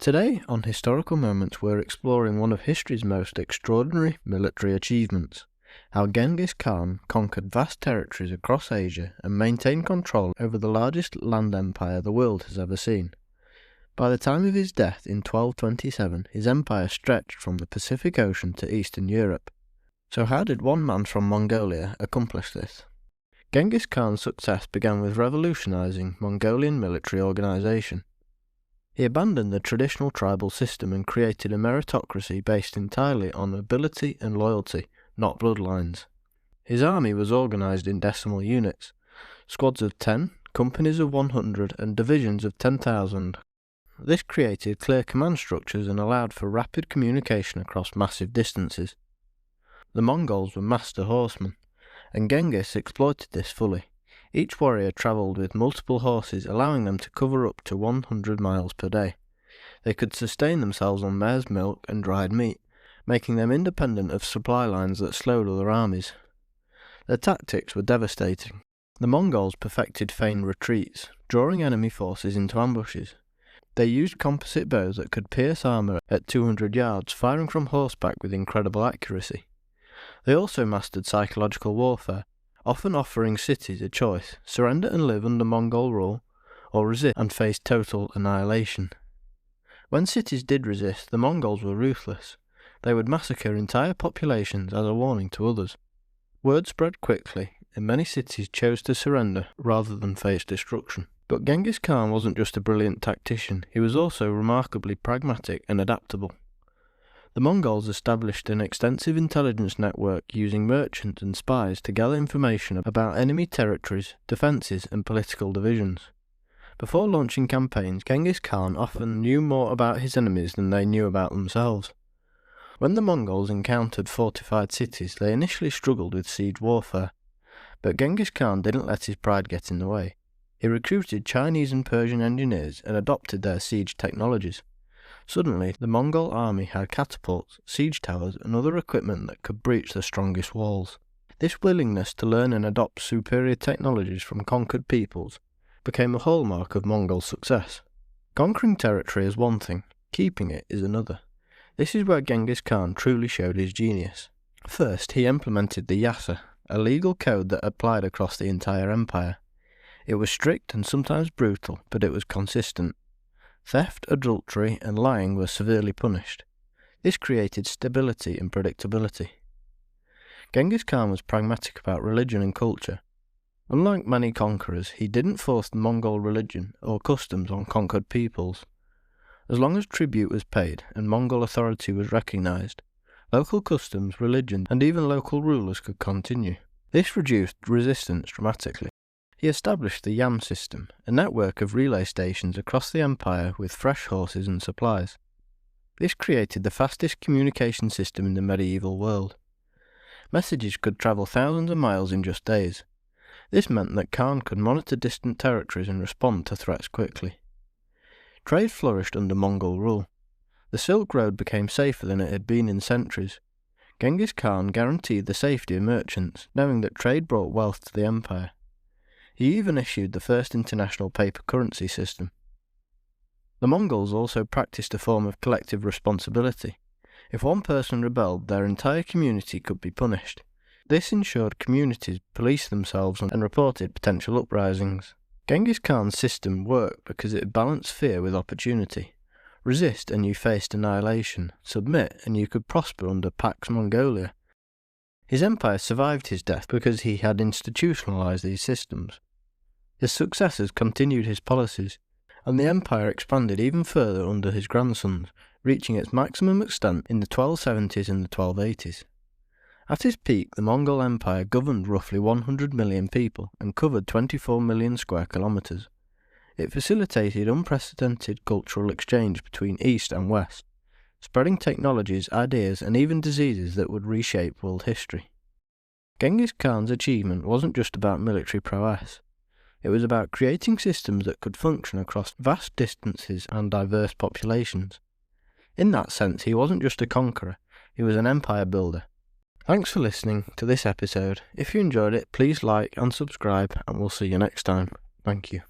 Today, on Historical Moments, we're exploring one of history's most extraordinary military achievements, how Genghis Khan conquered vast territories across Asia and maintained control over the largest land empire the world has ever seen. By the time of his death in 1227, his empire stretched from the Pacific Ocean to Eastern Europe. So how did one man from Mongolia accomplish this? Genghis Khan's success began with revolutionizing Mongolian military organization. He abandoned the traditional tribal system and created a meritocracy based entirely on ability and loyalty, not bloodlines. His army was organized in decimal units, squads of 10, companies of 100, and divisions of 10,000. This created clear command structures and allowed for rapid communication across massive distances. The Mongols were master horsemen, and Genghis exploited this fully. Each warrior travelled with multiple horses, allowing them to cover up to 100 miles per day. They could sustain themselves on mare's milk and dried meat, making them independent of supply lines that slowed other armies. Their tactics were devastating. The Mongols perfected feigned retreats, drawing enemy forces into ambushes. They used composite bows that could pierce armour at 200 yards, firing from horseback with incredible accuracy. They also mastered psychological warfare, often offering cities a choice: surrender and live under Mongol rule, or resist and face total annihilation. When cities did resist, the Mongols were ruthless. They would massacre entire populations as a warning to others. Word spread quickly, and many cities chose to surrender rather than face destruction. But Genghis Khan wasn't just a brilliant tactician, he was also remarkably pragmatic and adaptable. The Mongols established an extensive intelligence network using merchants and spies to gather information about enemy territories, defences and political divisions. Before launching campaigns, Genghis Khan often knew more about his enemies than they knew about themselves. When the Mongols encountered fortified cities, they initially struggled with siege warfare. But Genghis Khan didn't let his pride get in the way. He recruited Chinese and Persian engineers and adopted their siege technologies. Suddenly, the Mongol army had catapults, siege towers, and other equipment that could breach the strongest walls. This willingness to learn and adopt superior technologies from conquered peoples became a hallmark of Mongol success. Conquering territory is one thing, keeping it is another. This is where Genghis Khan truly showed his genius. First, he implemented the Yassa, a legal code that applied across the entire empire. It was strict and sometimes brutal, but it was consistent. Theft, adultery, and lying were severely punished. This created stability and predictability. Genghis Khan was pragmatic about religion and culture. Unlike many conquerors, he didn't force the Mongol religion or customs on conquered peoples. As long as tribute was paid and Mongol authority was recognized, local customs, religion, and even local rulers could continue. This reduced resistance dramatically. He established the Yam system, a network of relay stations across the empire with fresh horses and supplies. This created the fastest communication system in the medieval world. Messages could travel thousands of miles in just days. This meant that Khan could monitor distant territories and respond to threats quickly. Trade flourished under Mongol rule. The Silk Road became safer than it had been in centuries. Genghis Khan guaranteed the safety of merchants, knowing that trade brought wealth to the empire. He even issued the first international paper currency system. The Mongols also practiced a form of collective responsibility. If one person rebelled, their entire community could be punished. This ensured communities policed themselves and reported potential uprisings. Genghis Khan's system worked because it balanced fear with opportunity. Resist and you faced annihilation. Submit and you could prosper under Pax Mongolica. His empire survived his death because he had institutionalized these systems. His successors continued his policies, and the empire expanded even further under his grandsons, reaching its maximum extent in the 1270s and the 1280s. At its peak, the Mongol Empire governed roughly 100 million people and covered 24 million square kilometers. It facilitated unprecedented cultural exchange between East and West, spreading technologies, ideas, and even diseases that would reshape world history. Genghis Khan's achievement wasn't just about military prowess. It was about creating systems that could function across vast distances and diverse populations. In that sense, he wasn't just a conqueror, he was an empire builder. Thanks for listening to this episode. If you enjoyed it, please like and subscribe, and we'll see you next time. Thank you.